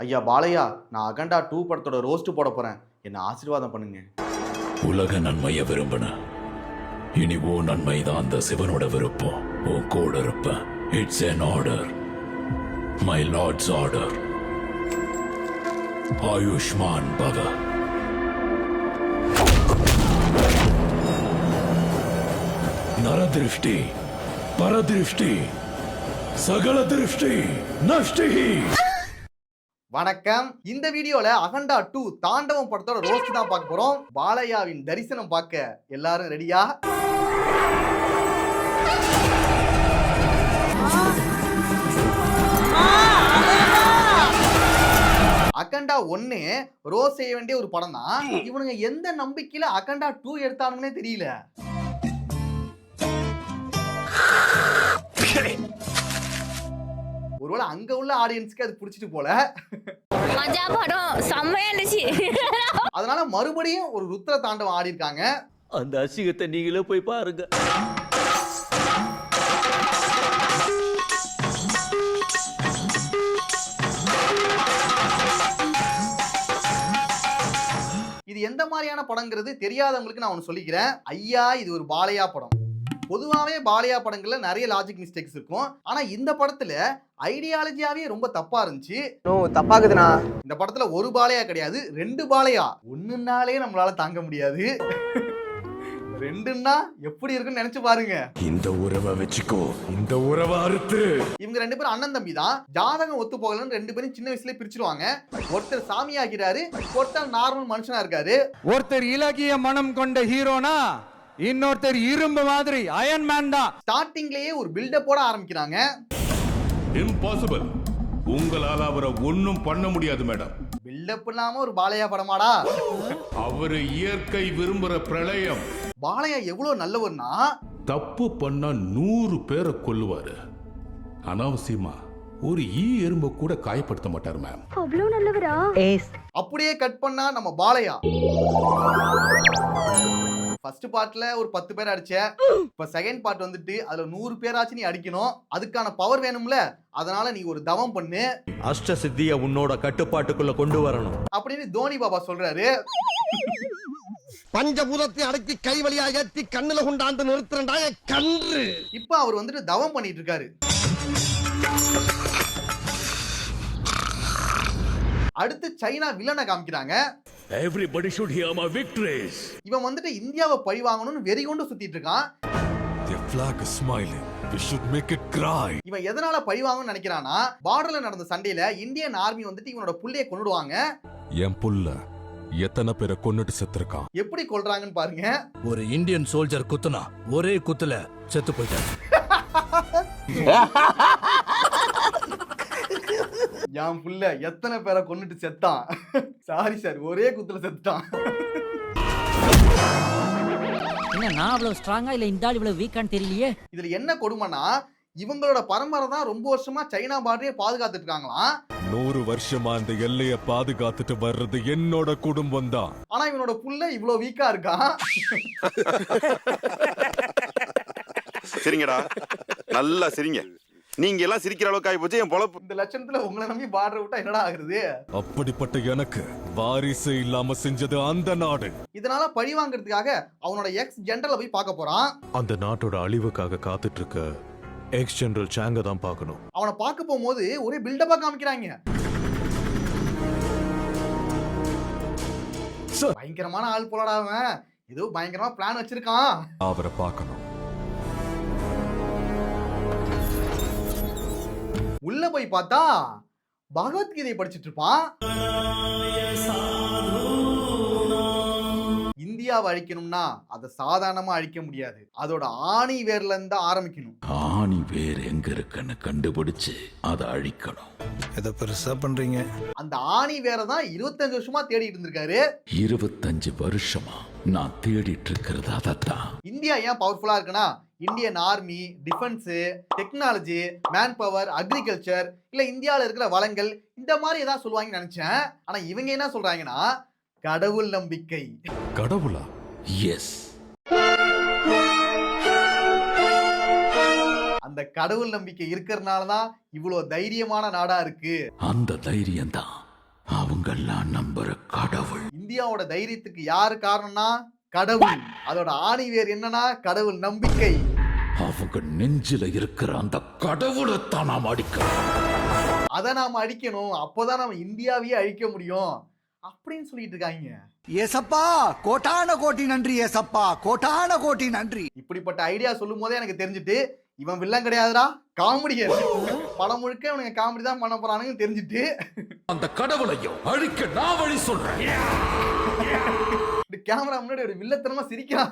ஐயா பாலையா, நான் அகண்டா 2 படத்தோட ரோஸ்ட் போட போறேன், என்ன ஆசீர்வாதம் பண்ணுங்க. உலக நன்மையை விரும்பின இனி ஓ நன்மைதான் அந்த சிவனோட விருப்பம். ஓ கூட இருப்பேன். It's an order, my lord's order. Ayushman பவ. நரதிருஷ்டி, பரதிருஷ்டி, சகல திருஷ்டி நஷ்டி. வணக்கம். இந்த வீடியோல அகண்டா 2 தாண்டவம் படத்தோட ரோஸ்ட் தான் பார்க்க போறோம். பாலையாவின் தரிசனம் பார்க்க எல்லாரும் ரெடியா? அகண்டா 1 ரோஸ் செய்ய வேண்டிய ஒரு படம் தான். இவனுங்க எந்த நம்பிக்கையில அகண்டா 2 எடுத்தானுங்கன்னே தெரியல. ஒருவேளை அங்க உள்ள ஆடியன்ஸ்க்கு அது பிடிச்சிட்டு போல. மஜா படம் செம்மையா இருந்துச்சு. அதனால மறுபடியும் ஒரு ருத்ர தாண்டவம் ஆடி இருக்காங்க. அந்த அசிங்கத்தை நீங்களே போய் பாருங்க. இது எந்த மாதிரியான படங்கிறது தெரியாதவங்களுக்கு நான் ஒன்று சொல்லிக்கிறேன். ஐயா, இது ஒரு பாலையா படம். பொதுவாகவே பாலையா படங்கள்ல நிறைய லாஜிக் மிஸ்டேக்ஸ் இருக்கும். ஆனா இந்த படத்துல ஐடியாலஜியாவே ரொம்ப தப்பா இருந்துச்சு. தப்பாக்குதுண்ணா. இந்த படத்துல ஒரு பாலையா கிடையாது, 2 பாலையா. ஒண்ணுனாலே நம்மளால தாங்க முடியாது. 2ன்னா எப்படி இருக்குன்னு நினைச்சு பாருங்க. இந்த உறவை வச்சுக்கோ, இந்த உறவை அறுத்து. இவங்க 2 பேரும் அண்ணன் தம்பி தான். ஜாதகம் ஒத்து போகலன்னு 2 பேரும் சின்ன வயசுல பிரிச்சிருவாங்க. ஒருத்தர் சாமி ஆகிறாரு, ஒருத்தர் நார்மல் மனுஷனா இருக்காரு. ஒருத்தர் இலகிய மனம் கொண்ட ஹீரோனா, இன்னொருத்தர் இரும்பு மாதிரி அயன் மேன் தான். ஸ்டார்டிங்லயே ஒரு பில்டப் போட ஆரம்பிக்கிறாங்க. இம்பாசிபிள், உங்களால அவரை ஒன்னும் பண்ண முடியாது மேடம். பில்டப் இல்லாம ஒரு பாலையா படமாடா? அவரு இயற்கை விரும்புற பிரளயம். பாலையா எவ்வளவு நல்லவர்னா, தப்பு பண்ணா 100 பேரை கொல்லுவாரு. அனாவசியமா ஒரு எறும்ப கூட காயப்படுத்த மாட்டார் மேம். அவ்வளவு நல்லவரா? அப்படியே கட் பண்ணா நம்ம பாலையா ஃபர்ஸ்ட் பார்ட்ல ஒரு 10 பேர் அடிச்ச. இப்ப செகண்ட் பார்ட் வந்துட்டு அதுல 100 பேராச்சும் நீ அடிக்கணும். அதுக்கான பவர் வேணும்ல, அதனால நீ ஒரு தவம் பண்ணு. அஷ்ட சித்திய உன்னோட கட்டுப்பாட்டுக்குள்ள கொண்டு வரணும் அப்படின்னு தோனி பாபா சொல்றாரு. பஞ்சபூதத்தை அடக்கி கை வழியா ஏற்றி கண்ணுல கொண்டாந்து நிறுத்துறா கன்று. இப்ப அவர் வந்துட்டு தவம் பண்ணிட்டு இருக்காரு. அடுத்து சைனா வில்லனை காமிக்கிறாங்க. Everybody should hear my victories. இவன் வந்துட்டு இந்தியாவை பழி வாங்கணும்னு வெறி கொண்டு சுத்திட்டு இருக்கான். Their flag is smiling. We should make it cry. இவன் எதனால பழி வாங்கணும்னு நினைக்கிறானா, பார்டர்ல நடந்த சண்டையில இந்தியன் ஆர்மி வந்துட்டு இவனோட புள்ளைய கொன்னுடுவாங்க. என் புள்ள எத்தனை பேரை கொன்னுட்டு செத்துருக்கான். எப்படி கொல்றாங்கன்னு பாருங்க. ஒரு இந்தியன் சோல்ஜர் குத்துனா ஒரே குத்துல செத்து போயிட்டான். என் புள்ள எத்தனை பேரை கொன்னுட்டு செத்தான். சாரி சார், ஒரே குத்துல செத்துட்டான். என்ன நான் அவ்வளவு ஸ்ட்ராங்கா இல்ல இந்த ஆள் இவ்வளவு வீக்கான்னு தெரியலையே. இதுல என்ன கொடுமைனா, இவங்களோட பரம்பரை தான் ரொம்ப வருஷமா சைனா பார்டரே பாதுகாத்துட்டு இருக்காங்களாம். 100 வருஷமா அந்த எல்லைய பாதுகாத்துட்டு வர்றது என்னோட குடும்பம் தான். ஆனா இவனோட புள்ள இவ்வளவு வீக்கா இருக்கான். சரிங்கடா, நல்லா சரிங்க. நீங்க எல்லாம் சிரிக்கிற அளவுக்கு ஆகி போச்சு என் பொழப்பு. இந்த லட்சணத்துல உங்களை நம்பி பார்டர் விட்டா என்னடா ஆகுறது? அப்படிப்பட்ட எனக்கு வாரிசு இல்லாம செஞ்சது அந்த நாடு. இதனால பழி வாங்குறதுக்காக அவனோட எக்ஸ் ஜெனரலை போய் பார்க்க போறான். அந்த நாட்டோட அழிவுக்காக காத்துட்டு இருக்க எக்ஸ் ஜெனரல் சாங்க தான் பார்க்கணும். அவனை பார்க்க போகும்போது ஒரே பில்டப்பா காமிக்கிறாங்க. பயங்கரமான ஆள் போலடா அவன். ஏதோ பயங்கரமா பிளான் வச்சிருக்கான். அவரை பார்க்கணும். உள்ள போய் பார்த்தா பகவத்கீதை படிச்சிட்டு இருப்பான். இந்தியாவை அழிக்கணும்னா அதை சாதாரணமா அழிக்க முடியாது. அதோட ஆணி வேர்ல இருந்து ஆரம்பிக்கணும். ஆணி வேர் எங்க இருக்குன்னு கண்டுபிடிச்சு அதை அழிக்கணும். எதை பெருசா பண்றீங்க? அந்த ஆணி வேரை தான் 25 வருஷமா தேடிட்டு இருந்திருக்காரு. 25 வருஷமா நான் தேடிட்டு இருக்கிறது அதத்தான். இந்தியா ஏன் பவர்ஃபுல்லா இருக்குன்னா, Indian army, defence, technology, man power, agriculture, இல்ல இந்தியாவில் இருக்கிற வளங்கள், இந்த மாதிரி ஏதாவது சொல்லுவாங்கன்னு நினைச்சேன். ஆனா இவங்க என்ன சொல்றாங்கன்னா, கடவுள் நம்பிக்கை. கடவுளா? எஸ். அந்த கடவுள் நம்பிக்கை இருக்கிறதுனால தான் இவ்வளவு தைரியமான நாடா இருக்கு. அந்த தைரியம் தான் அவங்கெல்லாம் நம்புற கடவுள். இந்தியாவோட தைரியத்துக்கு யாரு காரணம்னா கடவுள். அதோட ஆணிவேர் என்னன்னா கடவுள் நம்பிக்கை. அவங்க நெஞ்சில இருக்கிற அந்த கடவுளைத்தான் நாம் அடிக்கிறோம். அதை நாம அழிக்கணும், அப்போதான் நம்ம இந்தியாவையே அழிக்க முடியும் அப்படின்னு சொல்லிட்டு இருக்காங்க. ஏசப்பா கோட்டான கோட்டி நன்றி, ஏசப்பா கோட்டான கோட்டி நன்றி. இப்படிப்பட்ட ஐடியா சொல்லும் போதே எனக்கு தெரிஞ்சுட்டு இவன் வில்லன் கிடையாதுடா, காமெடியர். படம் முழுக்க இவனுங்க காமெடி தான் பண்ண போறானுங்க தெரிஞ்சுட்டு அந்த கடவுளையும் அழிக்க நான் வழி சொல்றேன். கேமரா முன்னாடி ஒரு வில்லத்தனமா சிரிக்கிறான்.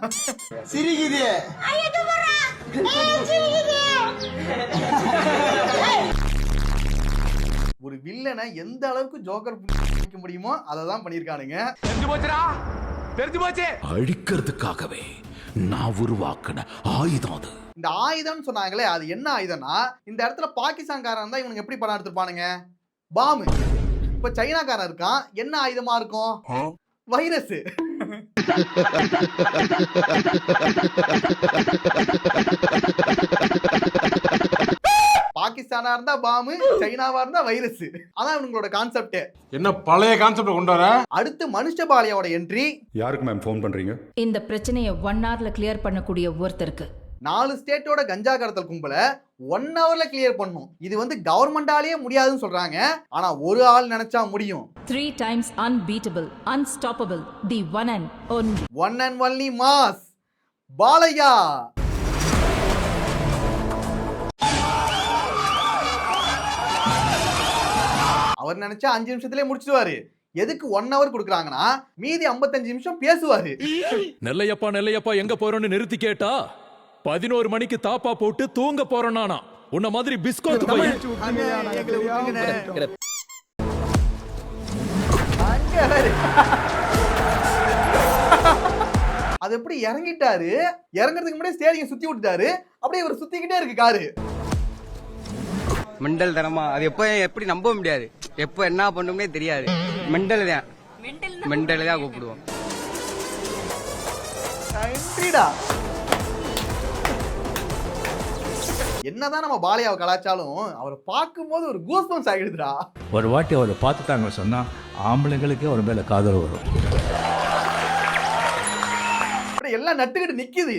சிரிக்குது. ஒரு வில்லனை எந்த அளவுக்கு ஜோக்கர் பண்ணிக்க முடியுமோ அதை தான் பண்ணியிருக்கானுங்க. அழிக்கிறதுக்காகவே நான் உருவாக்கின ஆயுதம் அது. இந்த ஆயுதம்னு சொன்னாங்களே, அது என்ன ஆயுதம்னா, இந்த இடத்துல பாகிஸ்தான்காரன் தான் இவனுக்கு எப்படி படம் எடுத்திருப்பானுங்க, பாம்பு. இப்ப சைனாக்காரன் இருக்கான், என்ன ஆயுதமா இருக்கும், வைரஸ். பாகிஸ்தானா இருந்தா பாம்பு, சைனாவா இருந்தா வைரஸ். அதான் இவங்களோட கான்செப்ட். என்ன பழைய கான்செப்ட் கொண்டு வர? அடுத்து மனுஷபாலியாவோட என்ட்ரி. யாருக்கு மேம் ஃபோன் பண்றீங்க? இந்த பிரச்சனையை 1 hourல கிளியர் பண்ணக்கூடிய ஒருத்தருக்கு 4 ஸ்டேட்டோட கஞ்சா கடத்தல் கும்பல 1 hourல கிளியர் பண்ணும். இது வந்து கவர்மெண்டாலேயே முடியாதுன்னு சொல்றாங்க. ஆனா ஒரு ஆள் நினைச்சா முடியும். 3 times unbeatable, unstoppable, the one and only. One and only mass Balaiah. அவர் நினைச்சா 5 நிமிஷத்திலே முடிச்சிடுவாரு. எதுக்கு 1 hour கொடுக்குறாங்கன்னா மீதி 55 நிமிஷம் பேசுவாரு. நெல்லையப்பா நெல்லையப்பா எங்க போறோம்னு நிறுத்தி கேட்டா 11 மணிக்கு தாப்பா போட்டு தூங்க போறோம். நானா உன்ன மாதிரி பிஸ்கோத் போய் அது எப்படி இறங்கிட்டாரு, இறங்குறதுக்கு முன்னாடி ஸ்டேரிங் சுத்தி விட்டுட்டாரு, அப்படியே இவர் சுத்திக்கிட்டே இருக்கு காரு. மெண்டல் தரமா அது எப்ப எப்படி நம்ப முடியாது, எப்ப என்ன பண்ணுமே தெரியாது. மெண்டல் தான் கூப்பிடுவோம். என்னதான் நம்ம பாலையாவை கலாச்சாலும் அவரை பார்க்கும்போது ஒரு கூஸ்பம்ஸ் ஆகிடுதுடா. ஒரு வாட்டி அவரை பார்த்துட்டாங்க சொன்னா ஆம்பளைங்களுக்கே ஒரு மேல காதல் வரும். எல்லாம் நட்டுக்கிட்டு நிக்குது.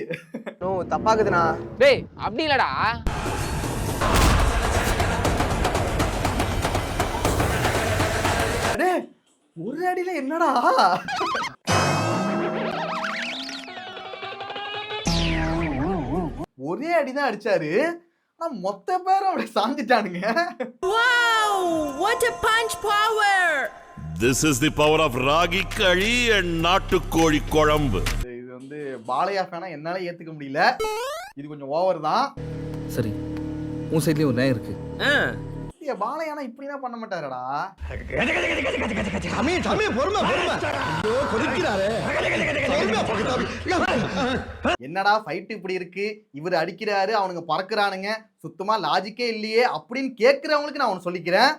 தப்பாக்குதுண்ணா. டேய் அப்படி இல்லடா. ஒரு அடியில என்னடா, ஒரே அடிதான் அடிச்சாரு, ஆனா மொத்த பேரும் அப்படி சாஞ்சிட்டானுங்க. What a punch power! This is the power of ragi களி and நாட்டுக்கோழி குழம்பு. இது வந்து பாலையா ஃபேனா என்னால ஏத்துக்க முடியல. இது கொஞ்சம் ஓவர் தான். சரி, உன் சைடுலயே ஒரு நியாயம் இருக்கு. பாலையானா இப்படிதான் பண்ண மாட்டாரடா. என்னடா ஃபைட் இப்படி இருக்கு, இவர் அடிக்கிறாரு, அவனுங்க பறக்குறானுங்க, சுத்தமா லாஜிக்கே இல்லையே அப்படின்னு கேட்கிறவங்களுக்கு நான் ஒன்னு சொல்லிக்கிறேன்.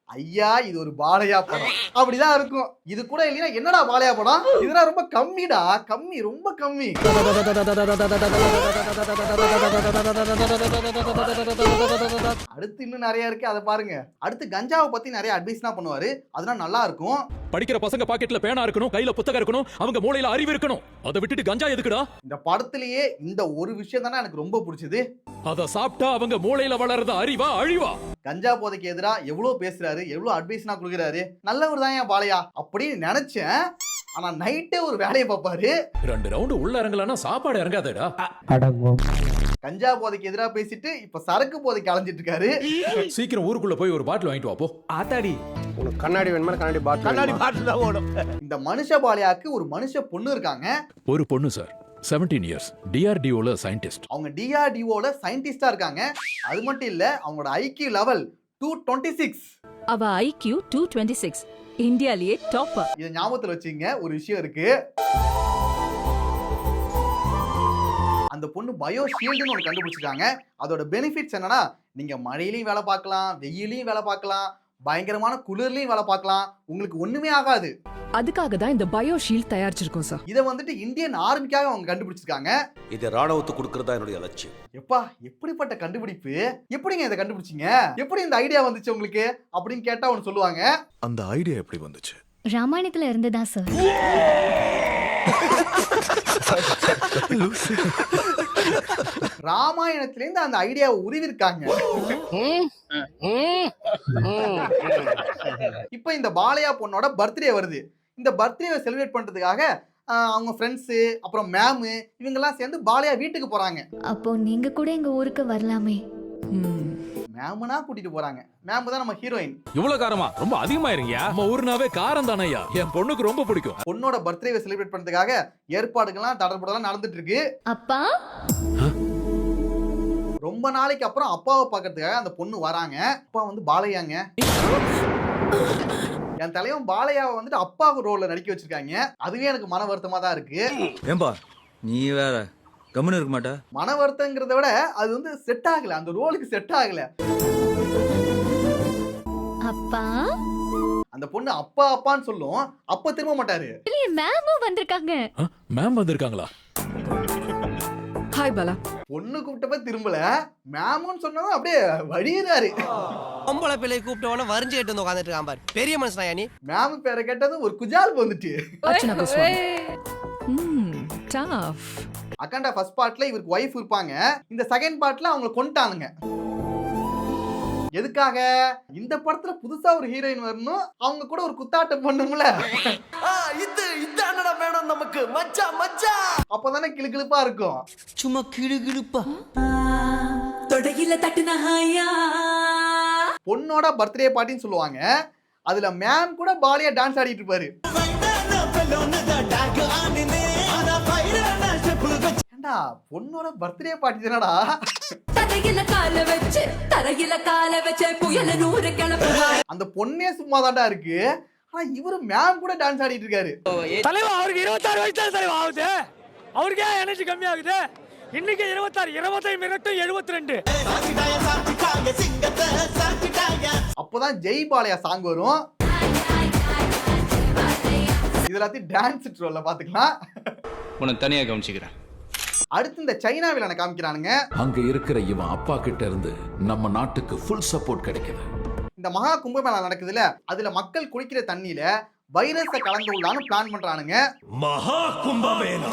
ஐயா இது ஒரு பாலையா படம் அப்படிதான் இருக்கும். இது கூட இல்லைன்னா என்னடா பாலையா படம், இதெல்லாம் ரொம்ப கம்மிடா, கம்மி, ரொம்ப கம்மி. அடுத்து இன்னும் நிறைய இருக்கு, அதை பாருங்க. அடுத்து கஞ்சாவை பத்தி நிறைய அட்வைஸ்லாம் பண்ணுவாரு, அதெல்லாம் நல்லா இருக்கும். படிக்கிற பசங்க பாக்கெட்ல பேனா இருக்கணும், கையில புத்தகம் இருக்கணும், அவங்க மூளையில அறிவு இருக்கணும். அதை விட்டுட்டு கஞ்சா எதுக்குடா? இந்த படத்திலேயே இந்த ஒரு விஷயம் தானே எனக்கு ரொம்ப பிடிச்சது. அத சாப்பிட்டா அவங்க மூளையில வளர்றது அறிவா அழிவா? கஞ்சா போதைக்கு எதிரா எவ்வளவு பேசுறாரு, எவ்வளவு அட்வைஸ்னா கொடுக்குறாரு, நல்லவர் தான் ஏன் பாலையா அப்படின்னு நினைச்சேன். ஆனா நைட்டே ஒரு வேலையை பார்ப்பாரு. 2 ரவுண்ட் உள்ள இறங்கலன்னா சாப்பாடு இறங்காதேடா. கஞ்சா போதைக்கு எதிராக பேசிட்டு இப்ப சரக்கு போதைக்கு அலைஞ்சிட்டு இருக்காரு. சீக்கிரம் ஊருக்குள்ள போய் ஒரு பாட்டில் வாங்கிட்டு வா போ. ஆத்தாடி உனக்கு கண்ணாடி வேணுமா? கண்ணாடி பாட்டில் தான் ஓடும். இந்த மனுஷ பாலையாக்கு ஒரு மனுஷ பொண்ணு இருக்காங்க. ஒரு பொண்ணு சார், 17 இயர்ஸ், DRDOல சயின்டிஸ்ட். அவங்க DRDOல சயின்டிஸ்டா இருக்காங்க. அது மட்டும் இல்ல, அவங்களோட IQ லெவல் 226. அவ IQ 226, இந்தியாலயே டாப்பர். இதை ஞாபகத்துல வச்சுங்க. ஒரு விஷயம் இருக்கு, அந்த பொண்ணு பயோ ஷீல்டுன்னு ஒன்று கண்டுபிடிச்சிருக்காங்க. அதோட பெனிஃபிட்ஸ் என்னன்னா, நீங்க மழையிலையும் வேலை பார்க்கலாம், வெயிலையும் வேலை பார்க்கலாம், பயங்கரமான குளிர்லயும் வேலை பார்க்கலாம், உங்களுக்கு ஒண்ணுமே ஆகாது. அதுக்காக தான் இந்த பயோ ஷீல்ட் தயாரிச்சிருக்கோம் சார். இதை வந்துட்டு இந்தியன் ஆர்மிக்காக அவங்க கண்டுபிடிச்சிருக்காங்க. இது ராணுவத்துக்கு கொடுக்கறதா என்னுடைய லட்சியம். எப்பா எப்படிப்பட்ட கண்டுபிடிப்பு, எப்படிங்க இதை கண்டுபிடிச்சீங்க, எப்படி இந்த ஐடியா வந்துச்சு உங்களுக்கு அப்படின்னு கேட்டா அவனு சொல்லுவாங்க, அந்த ஐடியா எப்படி வந்துச்சு? ராமாயணத்துல இருந்ததா சார். ராமாயணத்திலேருந்து அந்த ஐடியாவை உருவிருக்காங்க. இப்ப இந்த பாலையா பொண்ணோட பர்த்டே வருது. இந்த பர்த்டேவை செலிப்ரேட் பண்றதுக்காக அவங்க ஃப்ரெண்ட்ஸு அப்புறம் மேமு இவங்கெல்லாம் சேர்ந்து பாலையா வீட்டுக்கு போறாங்க. அப்போ நீங்க கூட எங்க ஊருக்கு வரலாமே. மேமுனா கூட்டிட்டு போறாங்க. மேமு தான் நம்ம ஹீரோயின். இவ்வளவு காரமா? ரொம்ப அதிகமாயிருங்கயா. நம்ம ஊர்னாவே காரம் தானையா. என் பொண்ணுக்கு ரொம்ப பிடிக்கும். பொண்ணோட பர்த்டேவை செலிப்ரேட் பண்றதுக்காக ஏற்பாடுகள்லாம் தடபடலாம் நடந்துட்டு இருக்கு. அப்பா ரொம்ப நாளைக்கு அப்புறம் அப்பாவை பார்க்கறதுக்காக அந்த பொண்ணு வராங்க. அப்பா வந்து பாலையாங்க. என் தலைவன் பாலையாவை வந்துட்டு அப்பா ரோல்ல நடிக்க வச்சிருக்காங்க. அதுவே எனக்கு மன வருத்தமா தான் இருக்கு. ஏம்பா நீ வேற கம்முன்னு இருக்க மாட்டா? மன வருத்தங்கிறத விட அது வந்து செட் ஆகல, அந்த ரோலுக்கு செட் ஆகல. அப்பா அந்த பொண்ணு அப்பா அப்பான்னு சொல்லும், அப்ப திரும்ப மாட்டாரு. மேமும் வந்திருக்காங்க. மேம் வந்திருக்காங்களா? ஹாய் பாலா. பொண்ணு கூப்பிட்டப்ப திரும்பல, மேமுன்னு சொன்னதும் அப்படியே வழியிறாரு. பொம்பளை பிள்ளை கூப்பிட்டவன வரிஞ்சு கேட்டு வந்து உட்காந்துட்டு இருக்கான் பாரு. பெரிய மனுஷனா நீ? மேமு பேரை கேட்டது ஒரு குஜால் வந்துட்டு. அர்ச்சனா கோஸ்வாமி. டஃப். அக்கண்டா ஃபர்ஸ்ட் பார்ட்ல இவருக்கு வைஃப் இருப்பாங்க. இந்த செகண்ட் பார்ட்ல அவங்க கொண்டானுங்க. எதுக்காக? இந்த படத்துல புதுசா ஒரு ஹீரோயின் வரணும், அவங்க கூட ஒரு குத்தாட்டம் பண்ணும்ல. இதானடா வேணும் நமக்கு மச்சா மச்சா. அப்பதானே கிளுகிளுப்பா இருக்கும். சும்மா கிளுகிளுப்பா. தொடையில தட்டுனஹாயா. பொண்ணோட பர்த்டே பார்ட்டின்னு சொல்லுவாங்க. அதுல மேம் கூட பாலியா டான்ஸ் ஆடிட்டு இருப்பாரு. ஏண்டா பொண்ணோட பர்த்டே பார்ட்டி தானடா. அந்த பொண்ணே சும்மா தான்டா இருக்கு. ஆனா இவரு மேம் கூட டான்ஸ் ஆடிட்டு இருக்காரு. தலைவா அவருக்கு 26 வயசு தான் தலைவா ஆகுது. அவருக்கு ஏன் எனர்ஜி கம்மி ஆகுது? இன்னைக்கு 26 25 மினிட் 72. அப்பதான் ஜெய் பாலையா சாங் வரும். இதெல்லாத்தையும் டான்ஸ் ட்ரோல்ல பாத்துக்கலாம். உனக்கு தனியா கவனிச்சுக்கிறேன். அடுத்து இந்த சைனா வில்லனை காமிக்கிறானுங்க. அங்க இருக்கிற இவன் அப்பா கிட்ட இருந்து நம்ம நாட்டுக்கு ஃபுல் சப்போர்ட் கிடைக்குது. இந்த மகா கும்பமேளா நடக்குதுல, அதுல மக்கள் குடிக்கிற தண்ணியில வைரஸை கலந்து விடலான்னு பிளான் பண்றானுங்க. மகா கும்பமேளா.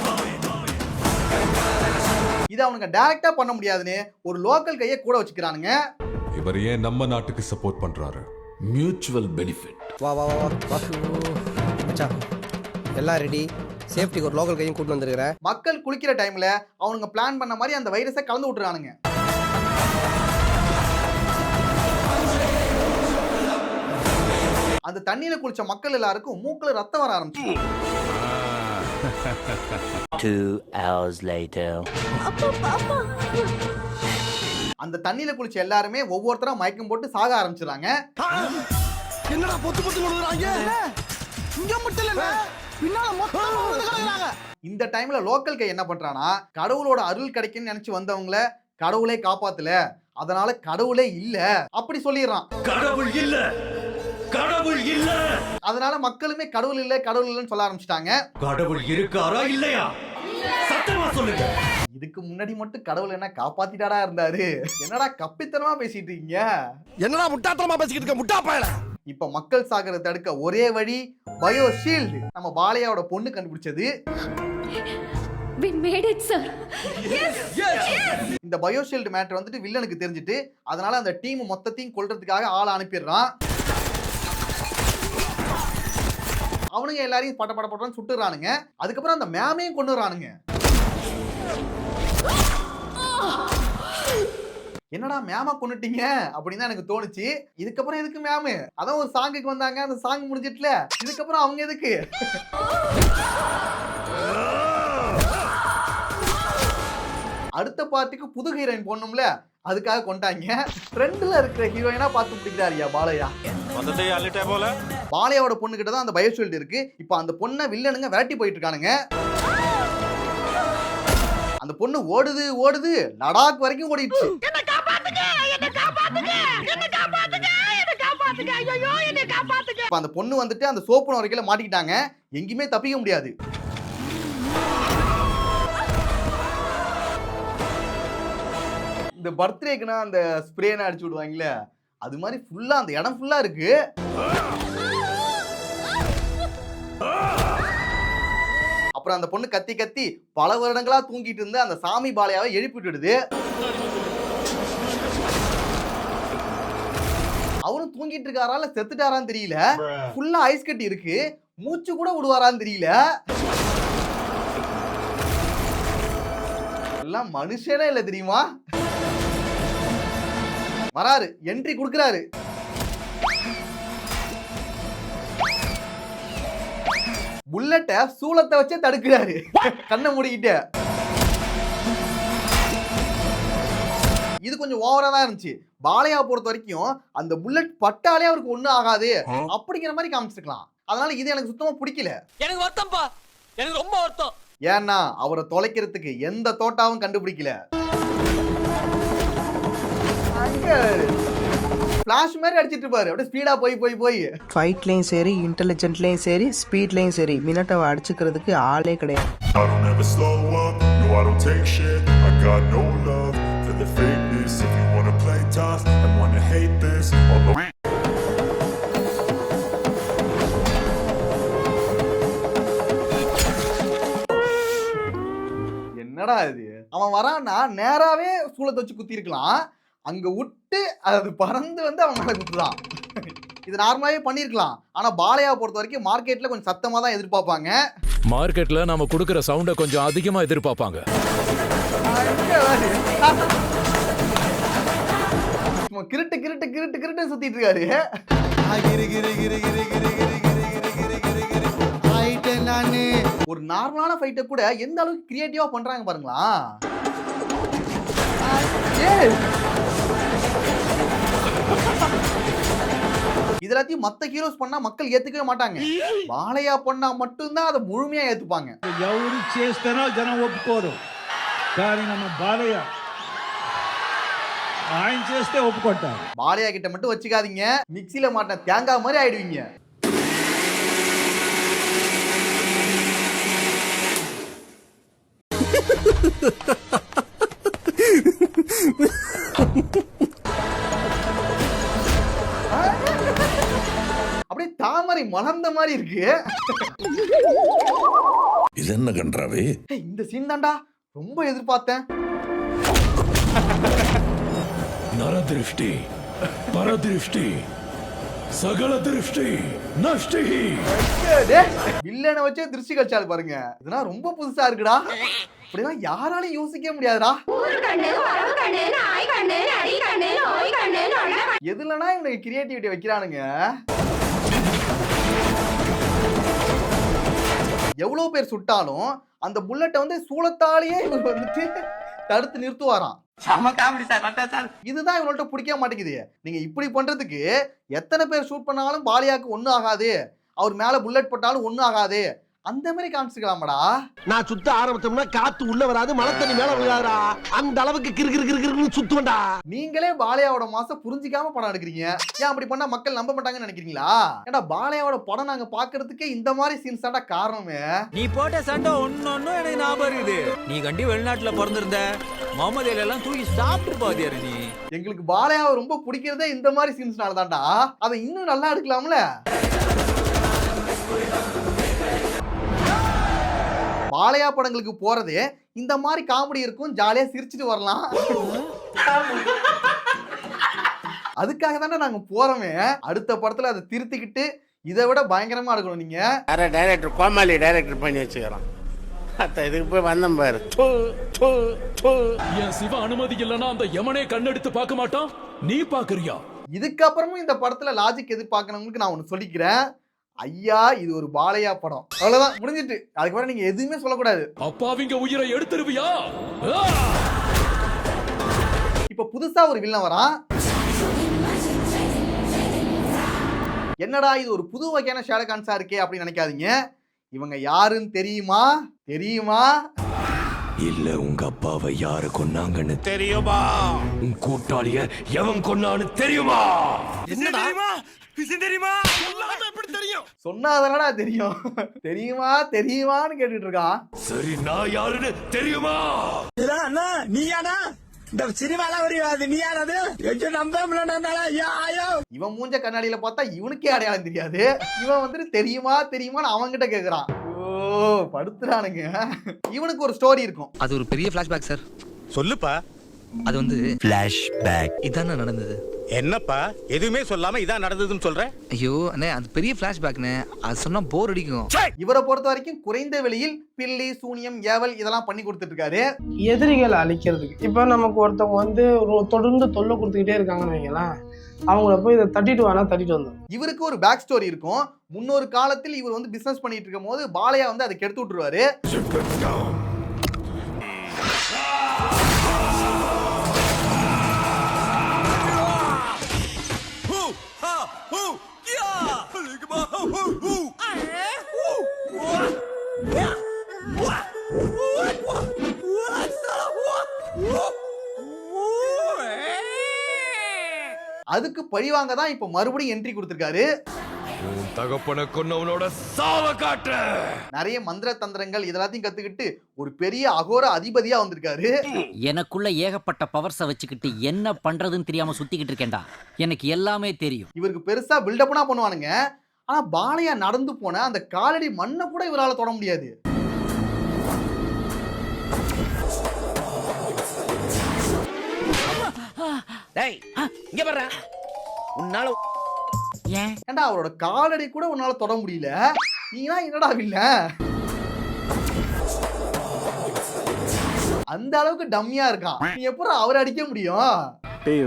இதை அவனுங்க டைரக்டா பண்ண முடியாதுன்னு ஒரு லோக்கல் கையை கூட வச்சுக்கிறானுங்க. இவர் ஏன் நம்ம நாட்டுக்கு சப்போர்ட் பண்றாரு? Mutual benefit. வா வா வா வா. மச்சான் எல்லாம் ரெடி. சேஃப்டிக்கு ஒரு லோக்கல் கையும் கூட்டு வந்திருக்கிறேன். மக்கள் குளிக்கிற டைம்ல அவனுங்க பிளான் பண்ண மாதிரி அந்த வைரஸை கலந்து விட்டுறானுங்க. அந்த தண்ணியில குளிச்ச மக்கள் எல்லாருக்கும் மூக்குல ரத்தம் வர ஆரம்பிச்சு. 2 hours later. அந்த தண்ணியில குளிச்ச எல்லாருமே ஒவ்வொருத்தரா மயக்கம் போட்டு சாக ஆரம்பிச்சிடறாங்க. என்னடா பொத்து பொத்து விழுறாங்க? இங்க மட்டும் இல்ல, பின்னால மொத்தமா விழுறாங்க. இந்த டைம்ல லோக்கல் கை என்ன பண்றானா, கடவுளோட அருள் கிடைக்கும்னு நினைச்சு வந்தவங்கள கடவுளே காப்பாத்தல, அதனால கடவுளே இல்ல அப்படி சொல்லிடுறான். கடவுள் இல்ல, கடவுள் இல்ல. அதனால மக்களுமே கடவுள் இல்ல கடவுள் இல்லன்னு சொல்ல ஆரம்பிச்சிட்டாங்க. கடவுள் இருக்காரா இல்லையா? சத்தமா சொல்லுங்க. இதுக்கு முன்னாடி மட்டும் கடவுள் என்ன காப்பாத்திட்டாடா இருந்தாரு. என்னடா கப்பித்தனமா பேசிட்டு இருக்கீங்க? என்னடா முட்டாத்தனமா பேசிக்கிட்டு இருக்க முட்டா பயல. இப்ப மக்கள் சாகறத தடுக்க ஒரே வழி பயோ ஷீல்ட். நம்ம பாலையாவோட பொண்ணு கண்டுபிடிச்சது. We made it, sir. இந்த பயோ ஷீல்ட் மேட்டர் வந்துட்டு வில்லனுக்கு தெரிஞ்சிட்டு அதனால அந்த டீம் மொத்தத்தையும் கொல்றதுக்காக ஆளை அனுப்பிடுறான். அவனுங்க எல்லாரையும் பட்ட பட்ட பட்டன்னு சுட்டுறானுங்க. அதுக்கப்புறம் அந்த மேமையும் கொண்டுறானுங்க. என்னடா மேமா கொண்டுட்டீங்க அப்படின்னு தான் எனக்கு தோணுச்சு. இதுக்கப்புறம் எதுக்கு மேமு? அதான் ஒரு சாங்குக்கு வந்தாங்க, அந்த சாங் முடிஞ்சிட்டுல, இதுக்கப்புறம் அவங்க எதுக்கு? அடுத்த பார்ட்டிக்கு புது ஹீரோயின் போடணும்ல, அதுக்காக கொண்டாங்க. ட்ரெண்ட்ல இருக்கிற ஹீரோயினா பார்த்து பிடிக்கிறாரியா பாலையா. பாலையாவோட பொண்ணு கிட்ட தான் அந்த பயோஷீல்ட் இருக்கு. இப்ப அந்த பொண்ணை வில்லனுங்க விரட்டி போயிட்டு இருக்கானுங்க. அந்த பொண்ணு ஓடுது ஓடுது, லடாக் வரைக்கும் ஓடிடுச்சு. இப்ப அந்த பொண்ணு வந்துட்டு அந்த சோப்பு நுரைக்கல மாட்டிக்கிட்டாங்க, எங்கேயுமே தப்பிக்க முடியாது. இந்த பர்த்டேக்குனா அந்த ஸ்ப்ரேன அடிச்சு விடுவாங்கல்ல, அது மாதிரி ஃபுல்லா அந்த இடம் ஃபுல்லா இருக்கு. அப்புறம் அந்த பொண்ணு கத்தி கத்தி பல வருடங்களா தூங்கிட்டு இருந்த அந்த சாமி பாலையாவை எழுப்பி விட்டுடுது. அவரும் தூங்கிட்டு இருக்காரா இல்ல செத்துட்டாரான்னு தெரியல. ஃபுல்லா ஐஸ் கட்டி இருக்கு, மூச்சு கூட விடுவாரான்னு தெரியல. எல்லாம் மனுஷனே இல்ல தெரியுமா? வராரு, என்ட்ரி கொடுக்கறாரு. புல்லட்ட சூளத்தை வச்சே தடுக்கிறாரு, கண்ணை மூடிக்கிட்டு. இது கொஞ்சம் ஓவரா தான் இருந்துச்சு. பாலையா பொறுத்த வரைக்கும் அந்த புல்லட் பட்டாலே அவருக்கு ஒண்ணும் ஆகாது அப்படிங்கிற மாதிரி காமிச்சிருக்கலாம். அதனால இது எனக்கு சுத்தமா பிடிக்கல. எனக்கு வருத்தம்ப்பா, எனக்கு ரொம்ப வருத்தம். ஏன்னா அவரை தொலைக்கிறதுக்கு எந்த தோட்டாவும் கண்டுபிடிக்கல. ஃபிளாஷ் மாதிரி அடிச்சிட்டு இருப்பாரு, அப்படியே ஸ்பீடா போய் போய் போய். ஃபைட்லயும் சரி, இன்டெலிஜென்ட்லயும் சரி, ஸ்பீட்லயும் சரி, மினட்டாவை அடிச்சுக்கிறதுக்கு ஆளே கிடையாது. என்னடா இது, அவன் வரான்னா நேராவே சூளத்தை வச்சு குத்தி இருக்கலாம், அங்க விட்டு அது பறந்து வந்து அவன் மேல குத்துதான். இது நார்மலாவே பண்ணிருக்கலாம். ஆனா பாலையா பொறுத்த வரைக்கும் மார்க்கெட்ல கொஞ்சம் சத்தமா தான் எதிர்பார்ப்பாங்க. மார்க்கெட்ல நாம கொடுக்கிற சவுண்ட கொஞ்சம் அதிகமா எதிர்பார்ப்பாங்க. கிருட்டு கிருட்டு கிருட்டு கிருட்டு சுத்திட்டு இருக்காரு. ஒரு நார்மலான ஃபைட்டை கூட எந்த அளவுக்கு கிரியேட்டிவா பண்றாங்க பாருங்களா. இதெல்லாத்தையும் மத்த ஹீரோஸ் பண்ணா மக்கள் ஏத்துக்கவே மாட்டாங்க. பாலையா பண்ணா மட்டும்தான் அதை முழுமையா ஏத்துப்பாங்க. ఎవరు చేస్తేనో జనం ఒప్పుకోరు, కానీ நம்ம బాలయ్య ఆయన చేస్తే ఒప్పుకుంటారు. பாலையா கிட்ட மட்டும் வச்சுக்காதீங்க, மிக்ஸில மாட்டின தேங்காய் மாதிரி ஆயிடுவீங்க. அப்படியே தாமரை மலர்ந்த மாதிரி இருக்கு. இது என்ன கன்றாவே? இந்த சீன் தான்டா ரொம்ப எதிர்பார்த்தேன். நரதிருஷ்டி, பரதிருஷ்டி, சகல திருஷ்டி, நஷ்டி. வில்லனை வச்சே திருஷ்டி கழிச்சாரு பாருங்க. இதெல்லாம் ரொம்ப புதுசா இருக்குடா. அப்படிலாம் யாராலையும் யோசிக்க முடியாதுடா. எதுலனா இவனுக்கு கிரியேட்டிவிட்டி வைக்கிறானுங்க. எவ்வளவு பேர் சுட்டாலும் அந்த புல்லட்டை வந்து சூளத்தாலேயே இவர் வந்துட்டு தடுத்து நிறுத்துவாராம். இதுதான் இவங்கள்ட்ட பிடிக்க மாட்டேங்குது. நீங்க இப்படி பண்றதுக்கு எத்தனை பேர் ஷூட் பண்ணாலும் பாலியாக்கு ஒண்ணும் ஆகாது, அவர் மேல புல்லட் போட்டாலும் ஒண்ணும் ஆகாது, அந்த மாதிரி காமிச்சிக்கலாமடா. நான் சுத்த ஆரம்பிச்சோம்னா காத்து உள்ள வராது, மழை தண்ணி மேல விழாதா, அந்த அளவுக்கு கிறுகிறு சுத்துவண்டா. நீங்களே பாலையாவோட மாசம் புரிஞ்சிக்காம படம் எடுக்கிறீங்க. ஏன் அப்படி பண்ணா மக்கள் நம்ப மாட்டாங்கன்னு நினைக்கிறீங்களா? ஏன்னா பாலையாவோட படம் நாங்க பாக்குறதுக்கே இந்த மாதிரி சீன்ஸ் தான்டா காரணமே. நீ போட்ட சண்டை ஒன்னொன்னும் எனக்கு ஞாபகம் இருக்குது. நீ கண்டி வெளிநாட்டுல பிறந்திருந்த முகமது அலி எல்லாம் தூக்கி சாப்பிட்டு பாதியாரு. நீ எங்களுக்கு பாலையாவை ரொம்ப பிடிக்கிறதே இந்த மாதிரி சீன்ஸ்னால தான்டா. அதை இன்னும் நல்லா எடுக்கலாம்ல. பாலையா படங்களுக்கு போறதே இந்த மாதிரி காமெடி இருக்கும், ஜாலியா சிரிச்சிட்டு வரலாம். அதுக்காக தானே நாங்க போறோமே. அடுத்த படத்துல அதை திருத்திக்கிட்டு இதை விட பயங்கரமா இருக்கணும். நீங்க டைரக்டர் கோமாளி டைரக்டர் பண்ணி வச்சுக்கிறோம். இதுக்கு போய் வந்தோம் பாரு. என் சிவ அனுமதி இல்லைன்னா அந்த யமனே கண்ணெடுத்து பார்க்க மாட்டான், நீ பாக்குறியா? இதுக்கப்புறமும் இந்த படத்துல லாஜிக் எதிர்பார்க்கறவங்களுக்கு நான் ஒண்ணு சொல்லிக்கிறேன். ஐயா, இது ஒரு பாலையா படம், அவ்வளவுதான், முடிஞ்சிட்டு. அதுக்கப்புறம் நீங்க எதுவுமே சொல்லக்கூடாது. அப்பாவிங்க உயிரை எடுத்துருவியா? இப்ப புதுசா ஒரு வில்லன் வரான். என்னடா இது ஒரு புது வகையான ஷேடகான்ஸா இருக்கே அப்படின்னு நினைக்காதீங்க. இவங்க யாருன்னு தெரியுமா? இல்ல உங்க அப்பாவை யாரு கொன்னாங்கன்னு தெரியுமா? உன் கூட்டாளிய எவன் கொன்னான்னு தெரியுமா? சொன்னாதானடா தெரியும். தெரியுமா தெரியுமான்னு கேட்டுட்டு இருக்கான். சரி நான் யாருன்னு தெரியுமா? நீயானா இந்த சினிமால வரையாது நீயானது நம்ப இவன் மூஞ்ச கண்ணாடியில பார்த்தா இவனுக்கே அடையாளம் தெரியாது. இவன் வந்துட்டு தெரியுமா தெரியுமான்னு அவன்கிட்ட கேக்குறான். ஓ படுத்துறானுங்க. இவனுக்கு ஒரு ஸ்டோரி இருக்கும். அது ஒரு பெரிய ஃபிளாஷ்பேக் சார். சொல்லுப்பா. அது வந்து ஃபிளாஷ்பேக். இதானே நடந்தது. என்னப்பா எதுவுமே சொல்லாம இதான் நடந்ததுன்னு சொல்ற? ஐயோ அண்ணே அது பெரிய ஃபிளாஷ்பேக்னே, அது சொன்னா போர் அடிக்கும். இவரை பொறுத்த வரைக்கும் குறைந்த விலையில் பில்லி சூனியம் ஏவல் இதெல்லாம் பண்ணி கொடுத்துட்டு இருக்காரு. எதிரிகளை அழிக்கிறதுக்கு இப்போ நமக்கு ஒருத்தவங்க வந்து தொடர்ந்து தொல்லை கொடுத்துக்கிட்டே இருக்காங்கன்னு வைங்களேன், அவங்கள போய் இதை தட்டிட்டு வானா தட்டிட்டு வந்தோம். இவருக்கு ஒரு பேக் ஸ்டோரி இருக்கும். முன்னொரு காலத்தில் இவர் வந்து பிசினஸ் பண்ணிட்டு இருக்கும் போது பாலையா வந்து அதை கெடுத்து விட்டுருவாரு. அதுக்கு பழிவாங்க தான் இப்ப மறுபடியும் என்ட்ரி கொடுத்திருக்காரு. தகப்பனை கொன்னவனோட சாவ காட்ட நிறைய மந்திர தந்திரங்கள் இதெல்லாத்தையும் கத்துக்கிட்டு ஒரு பெரிய அகோர அதிபதியா வந்திருக்காரு. எனக்குள்ள ஏகப்பட்ட பவர்ஸை வச்சுக்கிட்டு என்ன பண்றதுன்னு தெரியாம சுத்திக்கிட்டு இருக்கேன்டா. எனக்கு எல்லாமே தெரியும். இவருக்கு பெருசா பில்டப்னா பண்ணுவானுங்க. ஆனா பாலையா நடந்து போன அந்த காலடி மண்ணை கூட இவரால தொட முடியாது. இங்க வர்ற உன்னால ஏன்டா அவரோட காலடி கூட உன்னால தொட முடியல, நீனா என்னடா வில்ல? அந்த அளவுக்கு டம்மியா இருக்கான். நீ எப்படி அவரை அடிக்க முடியும்?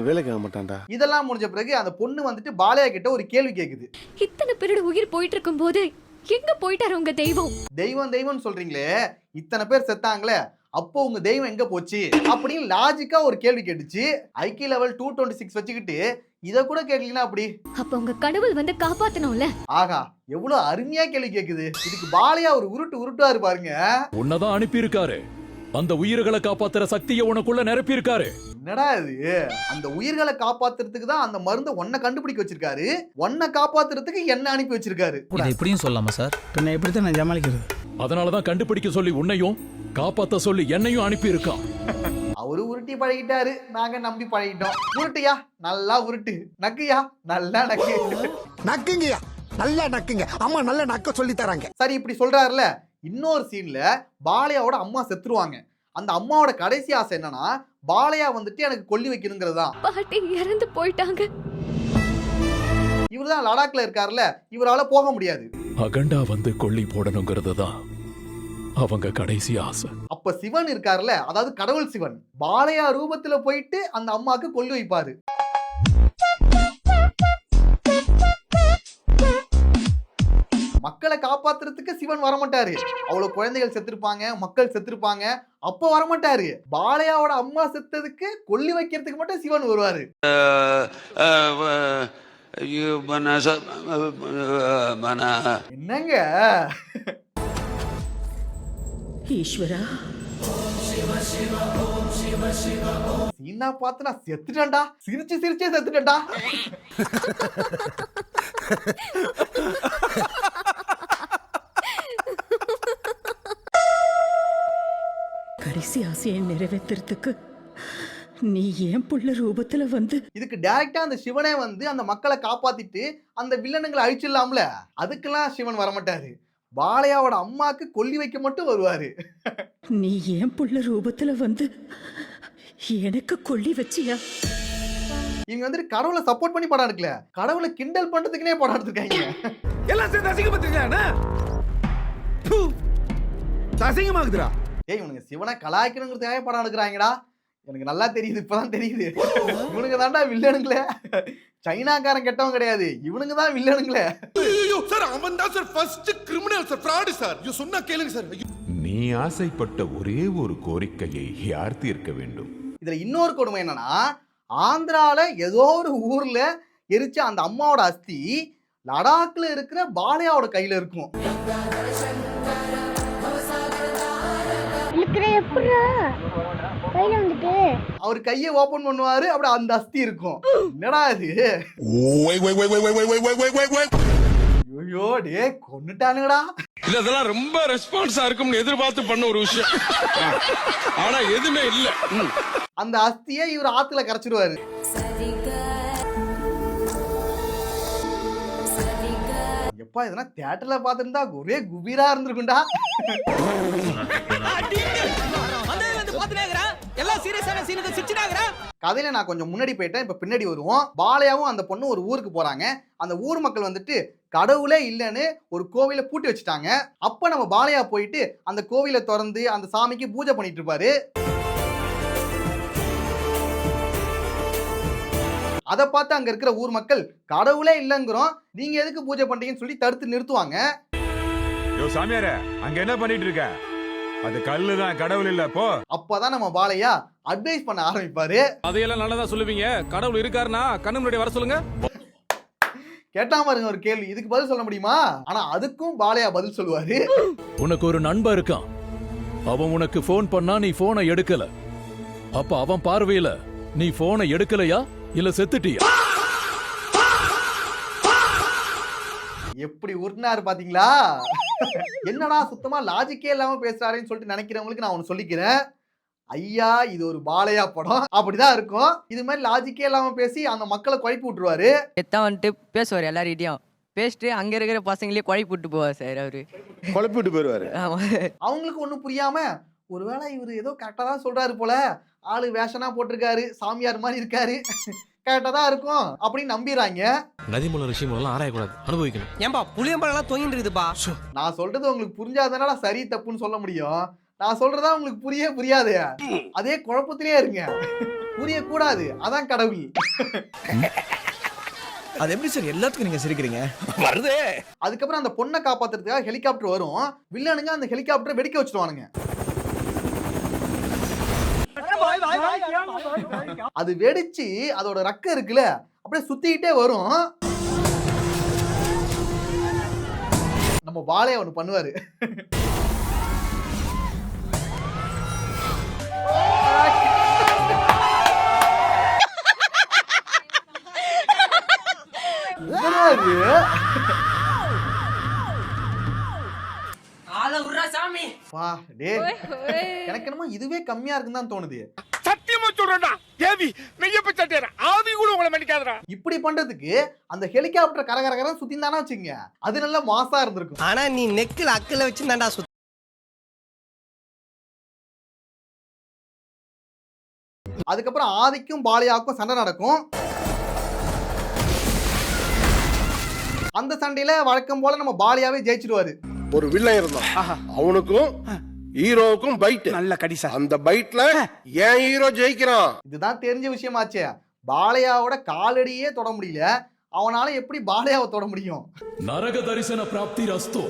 வேலைக்கு ஆக மாட்டான்டா. இதெல்லாம் முடிஞ்ச பிறகு அந்த பொண்ணு வந்துட்டு பாலையா கிட்ட ஒரு கேள்வி கேக்குது. இத்தனை பேரோட உயிர் போயிட்டு இருக்கும் போது எங்க போயிட்டாரு உங்க தெய்வம்? தெய்வம் தெய்வம் சொல்றீங்களே, இத்தனை பேர் செத்தாங்களே, அப்போ உங்க தெய்வம் எங்க போச்சு அப்படின்னு லாஜிக்கா ஒரு கேள்வி கேட்டுச்சு. ஐக்கிய லெவல் 226 வச்சுக்கிட்டு இத கூட கேட்கலீங்கன்னா அப்படி. அப்ப உங்க கடவுள் வந்து காப்பாத்தணும்ல. ஆகா எவ்வளவு அருமையா கேள்வி கேக்குது. இதுக்கு பாலையா ஒரு உருட்டுவாரு பாருங்க. உன்னதான் அனுப்பி இருக்காரு. அந்த உயிர்களை காப்பாத்துற சக்தியை உனக்குள்ள நிரப்பி இருக்காரு. என்னடா இது? அந்த உயிர்களை காப்பாத்துறதுக்கு தான் அந்த மருந்தை ஒன்ன கண்டுபிடிக்க வச்சிருக்காரு. ஒன்ன காப்பாத்துறதுக்கு என்ன அனுப்பி வச்சிருக்காரு. இதை இப்படியும் சொல்லலாமா சார்? பின்ன எப்படித்தான் நான் ஜமாளிக்கிறது? அதனாலதான் கண்டுபிடிக்க சொல்லி உன்னையும் காப்பாத்த சொல்லி என்னையும் அனுப்பி இருக்கான். அவரு உருட்டி பழகிட்டாரு, நாங்க நம்பி பழகிட்டோம். உருட்டியா நல்லா உருட்டு, நக்குயா நல்லா நக்கு. நக்குங்கயா நல்லா நக்குங்க. அம்மா நல்லா நக்க சொல்லி தராங்க. சரி இப்படி சொல்றாருல, இன்னொரு சீன்ல பாலையாவோட அம்மா செத்துருவாங்க. அந்த அம்மாவோட கடைசி ஆசை என்னன்னா பாலையா வந்துட்டு எனக்கு கொல்லி வைக்கணுங்கிறதா. பாட்டி இறந்து போயிட்டாங்க. இவர்தான் லடாக்ல இருக்காருல, இவரால போக முடியாது. அகண்டா வந்து கொல்லி போடணுங்கிறது தான் அவங்க கடைசி ஆசை. அப்ப சிவன் இருக்காருல, அதாவது கடவுள் சிவன் பாலையா ரூபத்துல போயிட்டு அந்த அம்மாக்கு கொல்லி வைப்பாரு. மக்களை காப்பாத்துறதுக்கு சிவன் வரமாட்டாரு. அவ்வளவு குழந்தைகள் செத்துருப்பாங்க, மக்கள் செத்துருப்பாங்க, அப்ப வரமாட்டாரு. பாலையாவோட அம்மா செத்ததுக்கு கொல்லி வைக்கிறதுக்கு மட்டும் சிவன் வருவாரு. என்னங்க ஈஸ்வரா, சீனா பார்த்து நான் செத்துட்டேன்டா, சிரிச்சே செத்துட்டேன்டா. கடைசி ஆசையை நிறைவேற்றுறதுக்கு நீ ஏன் புள்ள ரூபத்துல வந்து. இதுக்கு டைரக்டா அந்த சிவனே வந்து அந்த மக்களை காப்பாத்திட்டு அந்த வில்லனுங்களை அழிச்சிடலாம்ல, அதுக்கெல்லாம் சிவன் வரமாட்டாரு. பாலையாவோட அம்மாக்கு கொல்லி வைக்க மட்டும் வருவாரு. நீ ஏன் புள்ள ரூபத்துல வந்து எனக்கு கொல்லி வச்சியா? இவங்க வந்துட்டு கடவுளை சப்போர்ட் பண்ணி படம் எடுக்கல, கடவுளை கிண்டல் பண்றதுக்குனே படம் எடுத்துருக்காங்க. எல்லாம் சேர்ந்து அசிங்கப்படுத்துறீங்களா? அசிங்கமாகுதுடா. ஏய் இவனுங்க சிவனை கலாய்க்கணுங்கிறதுக்காக படம் எடுக்கிறாங்கடா. எனக்கு நல்லா தெரியுது, இப்பதான் தெரியுது. இவனுங்க தான்டா வில்லனுங்களே. சைனாக்காரன் கெட்டவன் கிடையாது, இவனுங்க தான் வில்லனுங்களே. சார் அவன் தான் sir first criminal sir, fraud sir. ஐயோ சொன்னா கேளுங்க சார். நீ ஆசைப்பட்ட ஒரே ஒரு கோரிக்கையை யார் தீர்க்க வேண்டும்? இதுல இன்னொரு கொடுமை என்னன்னா, ஆந்திரால ஏதோ ஒரு ஊர்ல எரிச்ச அந்த அம்மாவோட அஸ்தி லடாக்ல இருக்கிற பாலையாவோட கையில இருக்கும். அவர் கையை ஓபன் பண்ணுவாரு, அப்படி அந்த அஸ்தி இருக்கும். என்னடா இது? ஐயோ டே கொன்னுட்டானுங்கடா. இல்ல இதெல்லாம் ரொம்ப ரெஸ்பான்ஸா இருக்கும்னு எதிர்பார்த்து பண்ண ஒரு விஷயம். ஆனா எதுவுமே இல்ல. அந்த அஸ்தியை இவர் ஆத்துல கரைச்சிருவாரு. எப்பா இதெல்லாம் தியேட்டர்ல பாத்துருந்தா ஒரே குபீரா இருந்திருக்கும்டா. கதையில நான் கொஞ்சம் முன்னாடி போயிட்டேன், இப்ப பின்னாடி வருவோம். பாலையாவும் அந்த பொண்ணு ஒரு ஊருக்கு போறாங்க. அந்த ஊர் மக்கள் வந்துட்டு கடவுளே இல்லைன்னு ஒரு கோவிலை பூட்டி வச்சுட்டாங்க. அப்ப நம்ம பாலையா போயிட்டு அந்த கோவிலை திறந்து அந்த சாமிக்கு பூஜை பண்ணிட்டு இருப்பாரு. அதை பார்த்து அங்க இருக்கிற ஊர் மக்கள் கடவுளே இல்லைங்கிறோம், நீங்க எதுக்கு பூஜை பண்றீங்கன்னு சொல்லி தடுத்து நிறுத்துவாங்க. சாமியாரே அங்க என்ன பண்ணிட்டு இருக்க? அது கல்லுதான், கடவுள் இல்ல போ. அப்பதான் நம்ம பாலையா அட்வைஸ் பண்ண ஆரம்பிப்பாரு. அதையெல்லாம் நல்லதா சொல்லுவீங்க, கடவுள் இருக்காருன்னா கண்ணு முன்னாடி வர சொல்லுங்க. கேட்டா பாருங்க ஒரு கேள்வி, இதுக்கு பதில் சொல்ல முடியுமா? ஆனா அதுக்கும் பாலையா பதில் சொல்லுவாரு. உனக்கு ஒரு நண்பன் இருக்கான், அவன் உனக்கு போன் பண்ணா நீ போனை எடுக்கல. அப்ப அவன் பார்வையில நீ போனை எடுக்கலையா இல்ல செத்துட்டியா? எப்படி உருட்டினாரு பாத்தீங்களா? என்னடா சுத்தமா லாஜிக்கே இல்லாம பேசுறாருன்னு சொல்லிட்டு நினைக்கிறவங்களுக்கு நான் ஒன்னு சொல்லிக்கிறேன். ஐயா இது ஒரு பாலையா படம், அப்படிதான் இருக்கும். இது மாதிரி லாஜிக்கே இல்லாம பேசி அந்த மக்களை குழப்பி விட்டுருவாரு. எத்தான் வந்துட்டு பேசுவார் எல்லார்கிட்டையும். பேசிட்டு அங்க இருக்கிற பசங்களே குழப்பி விட்டு போவார் சார். அவரு குழப்பி விட்டு போயிருவாரு. அவங்களுக்கு ஒண்ணும் புரியாம ஒருவேளை இவரு ஏதோ கரெக்டா தான் சொல்றாரு போல, ஆளு வேஷனா போட்டிருக்காரு, சாமியார் மாதிரி இருக்காரு, கரெக்டா தான் இருக்கும் அப்படின்னு நம்பிடுறாங்க. நதிமூல ரிஷிமூலம் ஆராயக்கூடாது, அனுபவிக்கணும். ஏன்பா புளியம்பழம் தொங்கிட்டு இருக்குதுப்பா. நான் சொல்றது உங்களுக்கு புரிஞ்சாதனால சரி தப்புன்னு சொல்ல முடியும். நான் சொல்றதா உங்களுக்கு புரியாது. அதே குழப்பத்திலே இருங்க, புரியக்கூடாது, அதான் கடவுள். அது எப்படி சார் எல்லாத்துக்கும் நீங்க சிரிக்கிறீங்க? வருதே. அதுக்கப்புறம் அந்த பொண்ணை காப்பாத்துறதுக்காக ஹெலிகாப்டர் வரும். வில்லனுங்க அந்த ஹெலிகாப்டரை வெடிக்க வச்சிருவானுங்க. அது வெடிச்சு அதோட ரக்க இருக்குல்ல அப்படியே சுத்திக்கிட்டே வரும். நம்ம பாலையா ஒண்ணு பண்ணுவாரு. எனக்கு என்னமோ இதுவே கம்மியா இருக்குன்னு தான் தோணுது. சத்தியமா சொல்றேன்டா தேவி மெய்யப்ப சட்டேரா ஆவி கூட உங்களை மன்னிக்காதடா. இப்படி பண்றதுக்கு அந்த ஹெலிகாப்டர் கரகரகர சுத்திந்தானா வச்சுங்க, அது நல்ல மாசா இருந்திருக்கும். ஆனா நீ நெக்கில் அக்கல வச்சிருந்தாண்டா. அதுக்கப்புறம் ஆதிக்கும் பாலையாவுக்கும் சண்டை நடக்கும். அந்த சண்டையில வழக்கம் போல நம்ம பாலையாவே ஜெயிச்சிடுவாரு. ஒரு வில்லன் இருந்தான், அவனுக்கும் ஹீரோவுக்கும் பைட். நல்ல கடிசா. அந்த பைட்ல ஏன் ஹீரோ ஜெயிக்கிறான். இதுதான் தெரிஞ்ச விஷயமாச்சே. பாலையாவோட காலடியே தொட முடியல, அவனால எப்படி பாலையாவை தொட முடியும்? நரக தரிசன பிராப்தி ரஸ்தோ.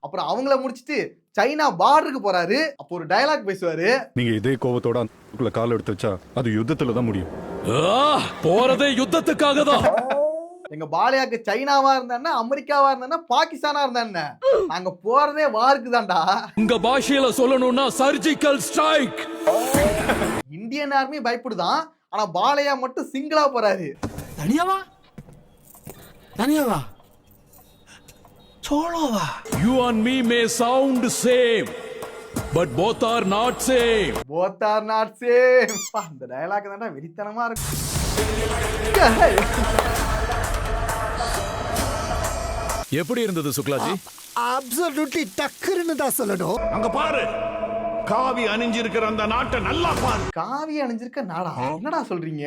அப்புறம் அவங்கள முடிச்சிட்டு சைனா பார்டருக்கு போறாரு. அப்போ ஒரு டயலாக் பேசுவாரு. நீங்க இதே கோவத்தோட அந்த கால் எடுத்து வச்சா அது யுத்தத்துல தான் முடியும். போறதே யுத்தத்துக்காக தான். எங்க பாலையாக்கு சைனாவா இருந்தா, அமெரிக்காவா இருந்தா, பாகிஸ்தானா இருந்தா, நாங்க போறதே வாருக்கு தான்டா. உங்க பாஷையில சொல்லணும்னா சர்ஜிக்கல் ஸ்ட்ரைக். இந்தியன் ஆர்மி பயப்படுதான், ஆனா பாலையா மட்டும் சிங்கிளா போறாரு. தனியாவா சோலோவா? You and me may sound same, but both are not same. Both are not same. இந்த டயலாக் தான்டா வெறித்தனமா இருக்கு. எப்படி இருந்தது சுக்லாஜி? அப்சல்யூட்லி டக்கர்னு தான் சொல்லணும். அங்க பாரு, காவி அணிஞ்சிருக்கிற அந்த நாட்டை நல்லா பாரு. காவி அணிஞ்சிருக்க நாடா? என்னடா சொல்றீங்க?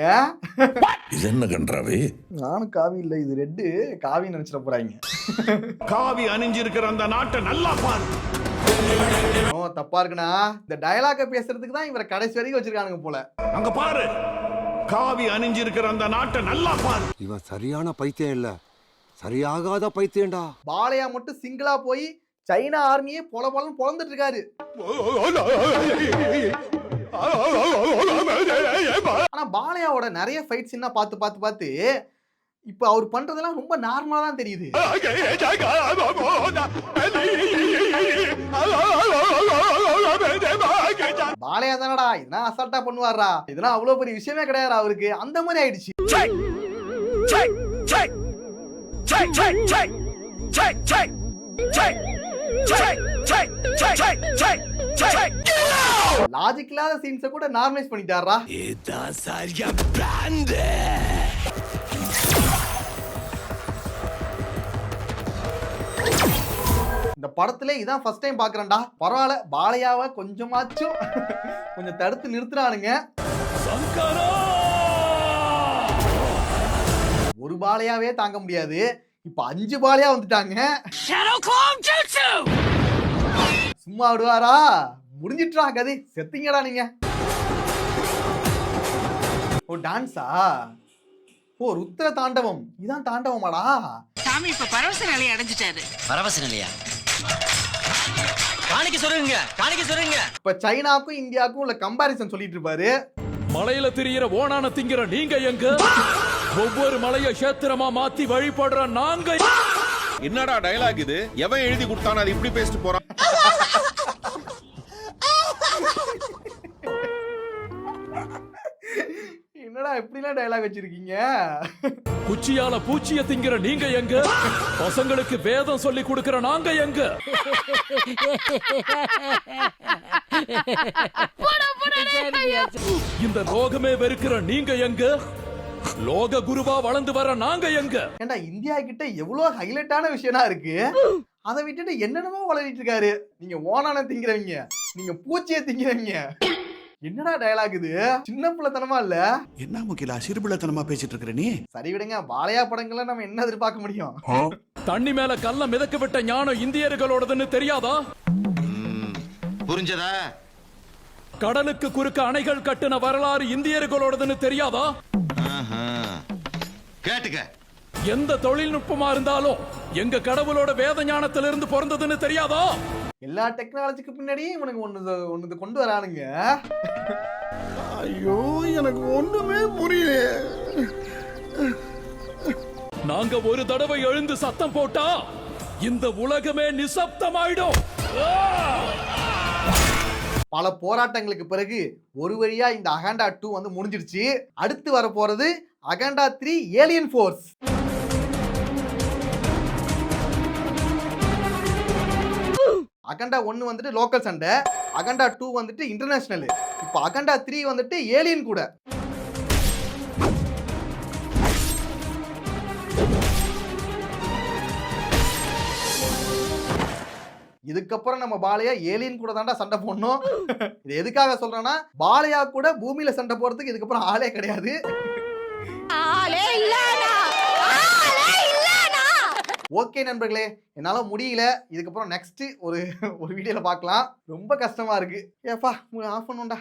இது என்ன கன்றாவே? நானும் காவி இல்ல, இது ரெட்டு காவி நினைச்சிட போறாங்க. காவி அணிஞ்சிருக்கிற அந்த நாட்டை நல்லா பாரு. ஓ தப்பா இருக்குனா, இந்த டயலாக பேசுறதுக்கு தான் இவரை கடைசி வரைக்கும் வச்சிருக்கானுங்க போல. அங்க பாரு, காவி அணிஞ்சிருக்கிற அந்த நாட்டை நல்லா பாரு. இவன் சரியான பைத்தியம் இல்ல, சரியாகாத பைத்தியம்டா. பாலையா மட்டும் சிங்கிளா போய் சைனா ஆர்மியே பொல பொலன்னு பொழந்துட்டு இருக்காரு. ஆனா பாலையாவோட நிறைய ஃபைட் சீனா பார்த்து இப்ப அவர் பண்றதெல்லாம் ரொம்ப நார்மலா தான் தெரியுது. இதெல்லாம் அசால்ட்டா பண்ணுவாரா, இதெல்லாம் அவ்வளவு பெரிய விஷயமே கிடையாது அவருக்கு, அந்த மாதிரி ஆயிடுச்சு. லாஜிக் இல்லாத சீன்ஸை கூட நார்மலைஸ் பண்ணிட்டாரா. இந்த படத்துல இதான் ஃபர்ஸ்ட் டைம் பாக்குறேன்டா. பரவாயில்ல, பாலையாவை கொஞ்சமாச்சும் கொஞ்சம் தடுத்து நிறுத்துறானுங்க. ஒரு பாலையாவே தாங்க முடியாது, இப்ப 5 பாலையா வந்துட்டாங்க. சும்மா விடுவாரா? முடிஞ்சிட்டா கதை, செத்தீங்கடா நீங்க. ஓ டான்ஸா? ஓ ருத்ர தாண்டவம், இதான் தாண்டவமாடா? சாமி இப்ப பரவச நிலையை அடைஞ்சிட்டாரு. பரவச நிலையா? காணிக்க சொல்லுங்க. இப்ப சைனாக்கும் இந்தியாவுக்கும் உள்ள கம்பாரிசன் சொல்லிட்டு இருப்பாரு. மலையில திரியிற ஓனான திங்கிற நீங்க எங்க? ஒவ்வொரு மலைய சேத்திரமா மாத்தி வழிபடுற நாங்க. என்னடா டயலாக் இது? எவன் எழுதி கொடுத்தானோ அது இப்படி பேசிட்டு போறான். என்னடா எப்படிலாம் டயலாக் வச்சிருக்கீங்க? குச்சியால பூச்சிய திங்கிற நீங்க எங்க? பசங்களுக்கு வேதம் சொல்லி கொடுக்கிற நாங்க எங்க? இந்த லோகமே வெறுக்கிற நீங்க எங்க? லோக குருவா வளர்ந்து வர நாங்க எங்க? ஏண்டா இந்தியா கிட்ட எவ்வளவு ஹைலைட்டான விஷயம்னா இருக்கு, அதை விட்டுட்டு என்னென்னமோ வளரிட்டு இருக்காரு. நீங்க ஓனான திங்கிறவங்க, நீங்க பூச்சிய திங்கிறவங்க. என்னடா டயலாக் இது? சின்ன பிள்ளைத்தனமா இல்ல? என்ன முக்கிய சிறுபிள்ளைத்தனமா பேசிட்டு இருக்கிற நீ? சரி விடுங்க, பாலையா படங்கள்ல நம்ம என்ன எதிர்பார்க்க முடியும்? தண்ணி மேல கல்ல மிதக்க விட்ட ஞானம் இந்தியர்களோடதுன்னு தெரியாதா? புரிஞ்சதா? கடலுக்கு குறுக்க அணைகள் கட்டின வரலாறு இந்தியர்களோடதுன்னு தெரியாதா? கேட்டுக்க. எந்த தொழில்நுட்பமா இருந்தாலும் எங்க கடவுளோட வேத ஞானத்திலிருந்து பிறந்ததுன்னு தெரியாதா? எல்லா டெக்னாலஜிக்கு பின்னாடியும் இவனுக்கு ஒண்ணு கொண்டு வரானுங்க. ஐயோ எனக்கு ஒண்ணுமே புரியல. நாங்க ஒரு தடவை எழுந்து சத்தம் போட்டா இந்த உலகமே நிசப்தமாயிடும். பல போராட்டங்களுக்கு பிறகு ஒரு வழியா இந்த அகண்டா 2 வந்து முடிஞ்சிருச்சு. அடுத்து வர போறது அகண்டா 3 ஏலியன் ஃபோர்ஸ். அகண்டா 1 வந்துட்டு லோக்கல் சண்டை, அகண்டா 2 வந்துட்டு இன்டர்நேஷனல், இப்போ அகண்டா 3 வந்துட்டு ஏலியன் கூட. இதுக்கப்புறம் நம்ம பாலையா ஏலியன் கூட தாண்டா சண்டை போடணும். இது எதுக்காக சொல்றேன்னா, பாலையா கூட பூமியில சண்டை போறதுக்கு இதுக்கப்புறம் ஆளே கிடையாது. ஓகே நண்பர்களே, என்னால முடியல. இதுக்கப்புறம் நெக்ஸ்ட் ஒரு வீடியோல பார்க்கலாம். ரொம்ப கஷ்டமா இருக்கு. ஏப்பா ஆஃப் பண்ணுண்டா.